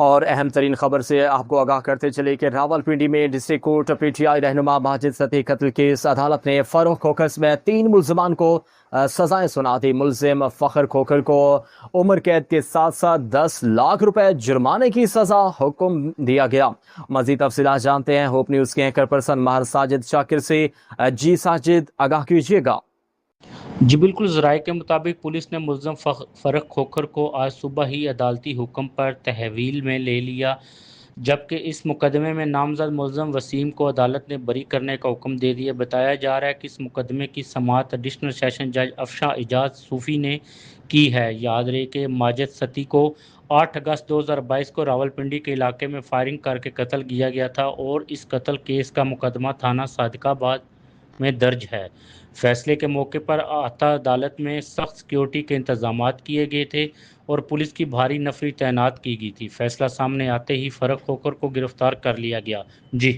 اور اہم ترین خبر سے آپ کو آگاہ کرتے چلے کہ راولپنڈی میں district court P T I رہنما ماجد سطحی قتل کیس عدالت نے فروخ کھوکھر میں 3 ملزمان کو سزائیں سنا دی۔ ملزم فخر کھوکھر کو عمر قید کے ساتھ ساتھ 10 لاکھ روپے جرمانے کی سزا حکم دیا گیا۔ مزید تفصیلات جانتے ہیں ہوپ نیوز کے اینکر پرسن ماہر ساجد شاکر سے۔ جی ساجد، آگاہ کیجیے گا۔ جی بالکل، ذرائع کے مطابق پولیس نے ملزم فرق کھوکھر کو آج صبح ہی عدالتی حکم پر تحویل میں لے لیا، جبکہ اس مقدمے میں نامزد ملزم وسیم کو عدالت نے بری کرنے کا حکم دے دیا۔ بتایا جا رہا ہے کہ اس مقدمے کی سماعت ایڈیشنل سیشن جج افشاں اعجاز صوفی نے کی ہے۔ یاد رہے کہ ماجد ستی کو 8 اگست 2022 کو راولپنڈی کے علاقے میں فائرنگ کر کے قتل کیا گیا تھا اور اس قتل کیس کا مقدمہ تھانہ صادق آباد میں درج ہے۔ فیصلے کے موقع پر احاطہ عدالت میں سخت سیکیورٹی کے انتظامات کیے گئے تھے اور پولیس کی بھاری نفری تعینات کی گئی تھی۔ فیصلہ سامنے آتے ہی فرق کھوکھر کو گرفتار کر لیا گیا۔ جی